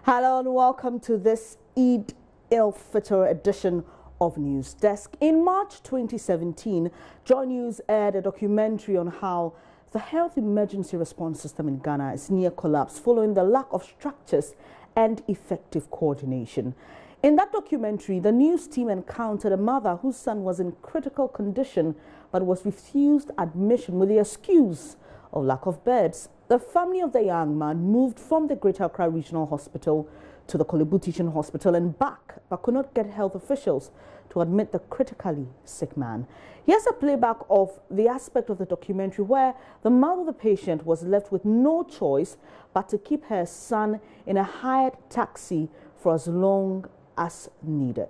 Hello and welcome to this Eid al-Fitr edition of News Desk. In March 2017, Joy News aired a documentary on how the health emergency response system in Ghana is near collapse following the lack of structures and effective coordination. In that documentary, the news team encountered a mother whose son was in critical condition but was refused admission with the excuse of lack of beds. The family of the young man moved from the Greater Accra Regional Hospital to the Korle Bu Teaching Hospital and back, but could not get health officials to admit the critically sick man. Here's a playback of the aspect of the documentary where the mother of the patient was left with no choice but to keep her son in a hired taxi for as long as needed.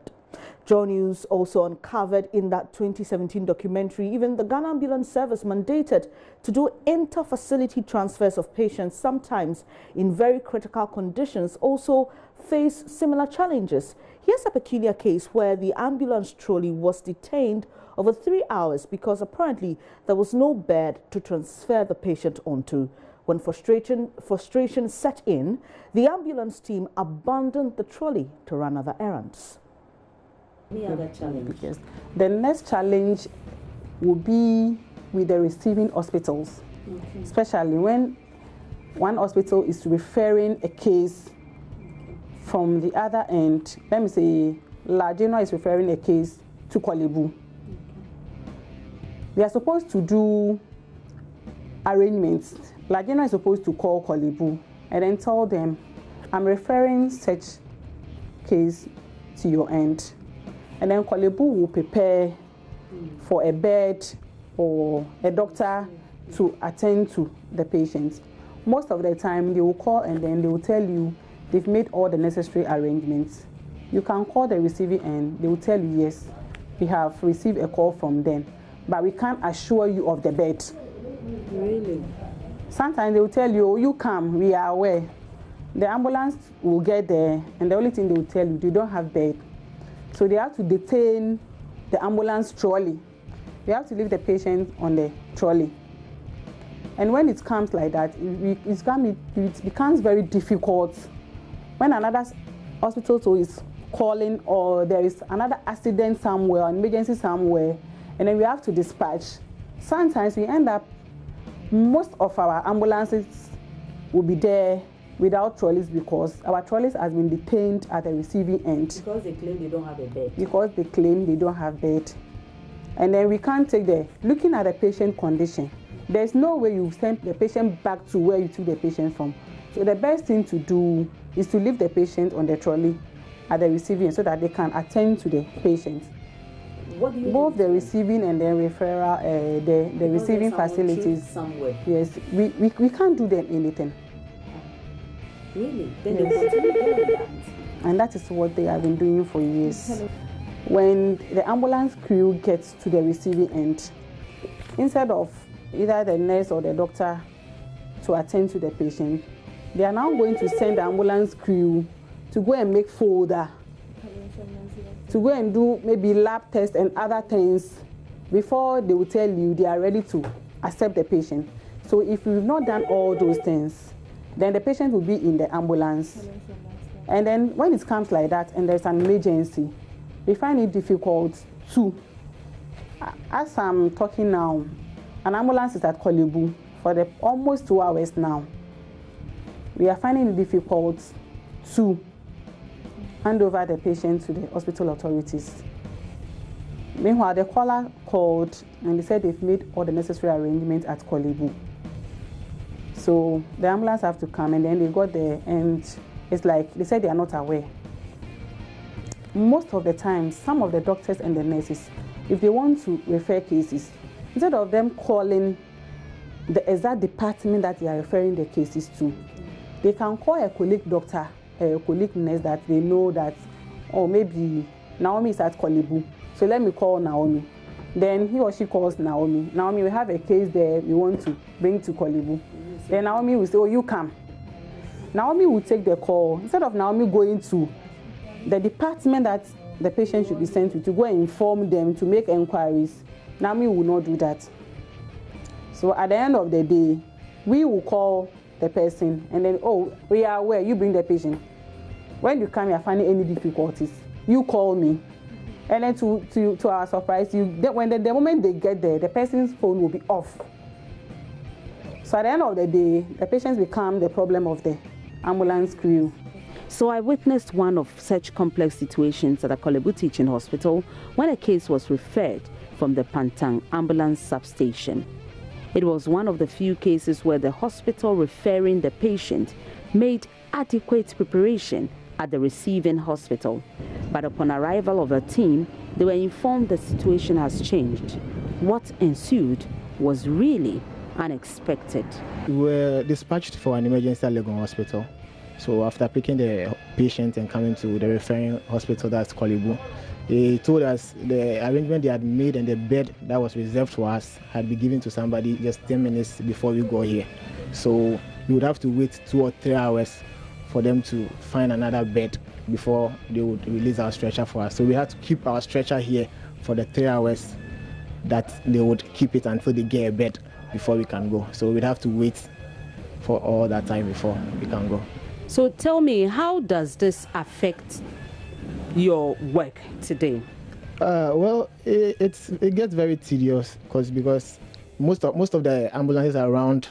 Joy News also uncovered in that 2017 documentary, even the Ghana Ambulance Service mandated to do inter-facility transfers of patients, sometimes in very critical conditions, also face similar challenges. Here's a peculiar case where the ambulance trolley was detained over 3 hours because apparently there was no bed to transfer the patient onto. When frustration set in, the ambulance team abandoned the trolley to run other errands. Because the next challenge will be with the receiving hospitals, especially when one hospital is referring a case from the other end. Let me say, Lagena is referring a case to Korle Bu. They are supposed to do arrangements. Lagena is supposed to call Korle Bu and then tell them, I'm referring such case to your end. And then Korle Bu will prepare for a bed or a doctor to attend to the patient. Most of the time, they will call and then they will tell you they've made all the necessary arrangements. You can call the receiving end. They will tell you, yes, we have received a call from them, but we can't assure you of the bed. Really? Sometimes they will tell you, oh, you come, we are aware. The ambulance will get there, and the only thing they will tell you, they don't have bed. So they have to detain the ambulance trolley. They have to leave the patient on the trolley. And when it comes like that, it becomes very difficult. When another hospital is calling or there is another accident somewhere, an emergency somewhere, and then we have to dispatch, sometimes we end up, most of our ambulances will be there without trolleys because our trolleys has been detained at the receiving end. Because they claim they don't have a bed. Because they claim they don't have bed. And then we can't take looking at the patient condition, there's no way you send the patient back to where you took the patient from. So the best thing to do is to leave the patient on the trolley at the receiving end so that they can attend to the patient. What do you Both the receiving and the referral, the receiving facilities. Somewhere. Yes, we can't do them anything. Really? Then they continue doing that. And that is what they have been doing for years. When the ambulance crew gets to the receiving end, instead of either the nurse or the doctor to attend to the patient, they are now going to send the ambulance crew to go and make folder, to go and do maybe lab tests and other things before they will tell you they are ready to accept the patient. So if you've not done all those things, then the patient will be in the ambulance. And then when it comes like that and there's an emergency, we find it difficult to, as I'm talking now, an ambulance is at Korle Bu for almost 2 hours now. We are finding it difficult to hand over the patient to the hospital authorities. Meanwhile, the caller called and they said they've made all the necessary arrangements at Korle Bu. So the ambulance have to come and then they got there and it's like they said they are not aware. Most of the time, some of the doctors and the nurses, if they want to refer cases, instead of them calling the exact department that they are referring the cases to, they can call a colleague doctor, a colleague nurse that they know that, oh, maybe Naomi is at Korle Bu, so let me call Naomi. Then he or she calls Naomi. Naomi, we have a case there we want to bring to Korle Bu. Then Naomi will say, oh, you come. Naomi will take the call. Instead of Naomi going to the department that the patient should be sent to go and inform them, to make inquiries, Naomi will not do that. So at the end of the day, we will call the person and then, oh, we are aware, you bring the patient. When you come, you're finding any difficulties, you call me. And then to our surprise, when the moment they get there, the person's phone will be off. So at the end of the day, the patients become the problem of the ambulance crew. So I witnessed one of such complex situations at a Kolebu Teaching Hospital when a case was referred from the Pantang ambulance substation. It was one of the few cases where the hospital referring the patient made adequate preparation at the receiving hospital. But upon arrival of a team, they were informed the situation has changed. What ensued was really unexpected. We were dispatched for an emergency at Legon Hospital. So after picking the patient and coming to the referring hospital, that's Kolebu, they told us the arrangement they had made and the bed that was reserved for us had been given to somebody just 10 minutes before we got here. So we would have to wait 2 or 3 hours for them to find another bed before they would release our stretcher for us. So we had to keep our stretcher here for the 3 hours that they would keep it until they get a bed before we can go. So we'd have to wait for all that time before we can go. So tell me, how does this affect your work today? Well, it gets very tedious because most of the ambulances around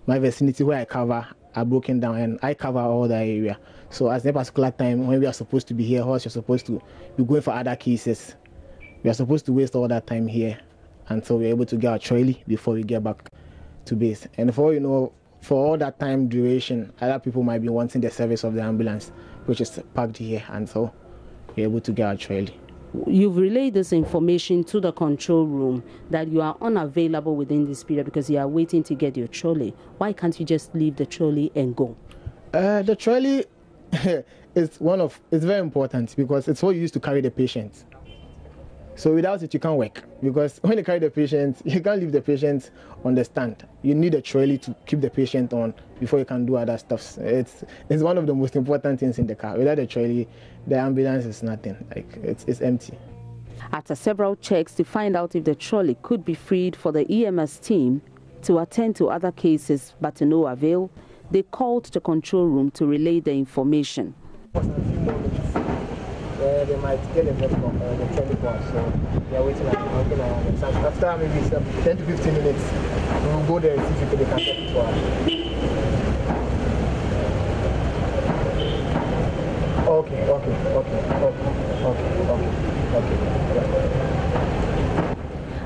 my vicinity where I cover are broken down, and I cover all the area. So at a particular time when we are supposed to be here, or you're supposed to be going for other cases, we are supposed to waste all that time here until we're able to get our trolley before we get back to base. And for all that time duration, other people might be wanting the service of the ambulance, which is parked here until we're able to get our trolley. You've relayed this information to the control room that you are unavailable within this period because you are waiting to get your trolley. Why can't you just leave the trolley and go? The trolley is very important because it's what you use to carry the patient. So without it, you can't work, because when you carry the patient, you can't leave the patient on the stand. You need a trolley to keep the patient on before you can do other stuff. It's one of the most important things in the car. Without the trolley, the ambulance is nothing. Like it's empty. After several checks to find out if the trolley could be freed for the EMS team to attend to other cases, but to no avail, they called the control room to relay the information. They might get a bed from the trolley bar, so they are waiting after maybe 10 to 15 minutes. We will go there and see if they can get it for us. Okay.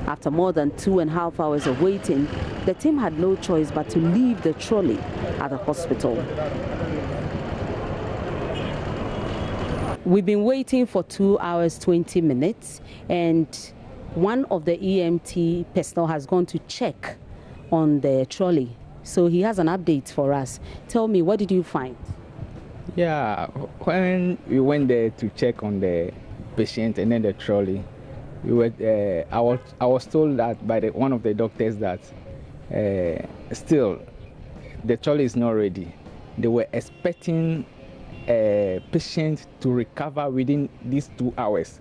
After more than 2.5 hours of waiting, the team had no choice but to leave the trolley at the hospital. We've been waiting for 2 hours, 20 minutes, and one of the EMT personnel has gone to check on the trolley. So he has an update for us. Tell me, what did you find? Yeah, when we went there to check on the patient and then the trolley, I was told that by one of the doctors that still the trolley is not ready. They were expecting a patient to recover within these 2 hours.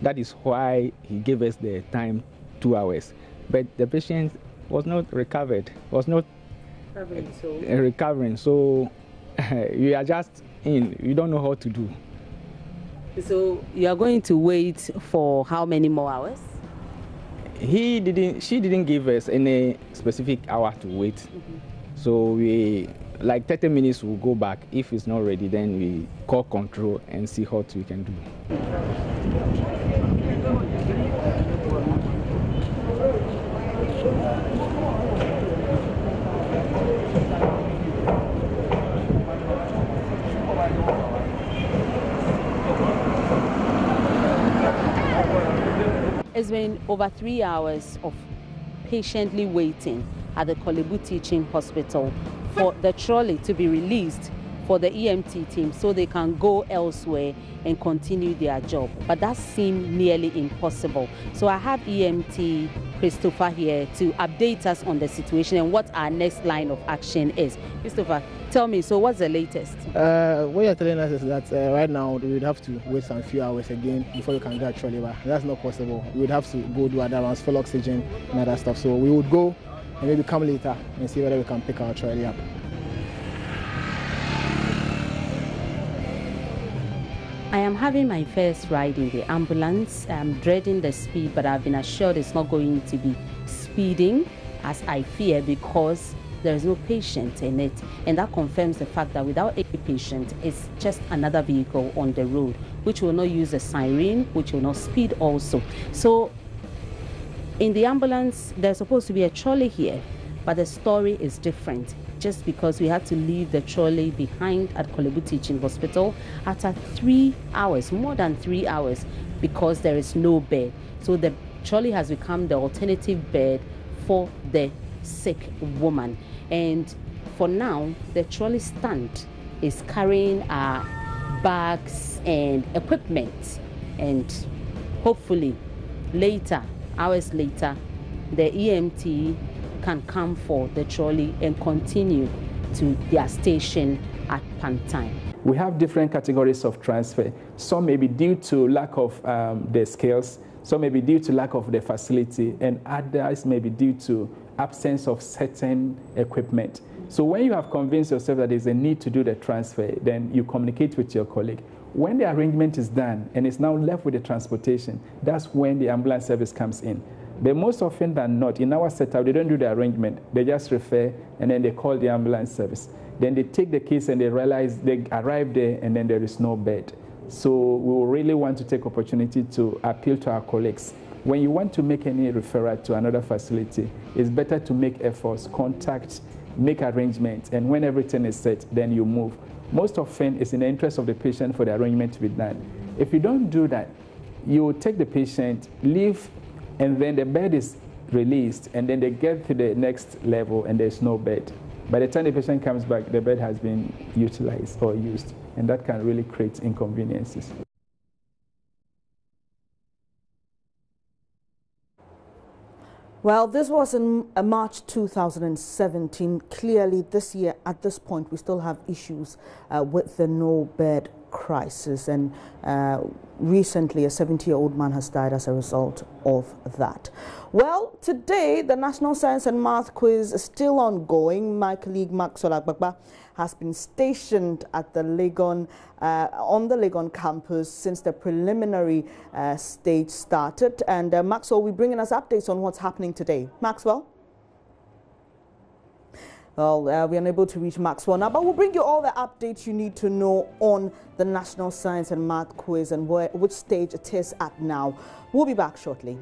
That is why he gave us the time 2 hours. But the patient was not recovered, was not recovering. So you are just in, you don't know how to do. So you are going to wait for how many more hours? She didn't give us any specific hour to wait. Mm-hmm. So we, like 30 minutes, we'll go back. If it's not ready, then we call control and see what we can do. It's been over 3 hours of patiently waiting at the Kolebu Teaching Hospital for the trolley to be released for the EMT team so they can go elsewhere and continue their job. But that seemed nearly impossible. So I have EMT Christopher here to update us on the situation and what our next line of action is. Christopher, tell me, so what's the latest? What you're telling us is that right now we would have to wait some few hours again before we can get a trolley back. That's not possible. We would have to go do other rounds, full oxygen and other stuff. So we would go and maybe come later and see whether we can pick our trolley up. I am having my first ride in the ambulance. I'm dreading the speed, but I've been assured it's not going to be speeding as I fear, because there is no patient in it. And that confirms the fact that without a patient, it's just another vehicle on the road, which will not use a siren, which will not speed also. So in the ambulance, there's supposed to be a trolley here, but the story is different. Just because we had to leave the trolley behind at Korle Bu Teaching Hospital after 3 hours, more than 3 hours, because there is no bed. So the trolley has become the alternative bed for the sick woman. And for now, the trolley stand is carrying our bags and equipment. And hopefully later, hours later, the EMT can come for the trolley and continue to their station at Pantang. We have different categories of transfer. Some may be due to lack of the skills, some may be due to lack of the facility, and others may be due to absence of certain equipment. So when you have convinced yourself that there's a need to do the transfer, then you communicate with your colleague. When the arrangement is done and it's now left with the transportation, that's when the ambulance service comes in. But most often than not, in our setup, they don't do the arrangement. They just refer, and then they call the ambulance service. Then they take the case and they realize they arrive there and then there is no bed. So we will really want to take opportunity to appeal to our colleagues. When you want to make any referral to another facility, it's better to make efforts, contact, make arrangements, and when everything is set, then you move. Most often, it's in the interest of the patient for the arrangement to be done. If you don't do that, you take the patient, leave, and then the bed is released, and then they get to the next level and there's no bed. By the time the patient comes back, the bed has been utilized or used, and that can really create inconveniences. Well, this was in March 2017. Clearly, this year, at this point, we still have issues with the no-bed crisis. And recently, a 70-year-old man has died as a result of that. Well, today, the National Science and Math Quiz is still ongoing. My colleague, Maxwell Agbagba, has been stationed at the Legon, on the Legon campus since the preliminary stage started. And Maxwell will be bringing us updates on what's happening today. Maxwell? Well, we're unable to reach Maxwell now, but we'll bring you all the updates you need to know on the National Science and Math Quiz and which stage it is at now. We'll be back shortly.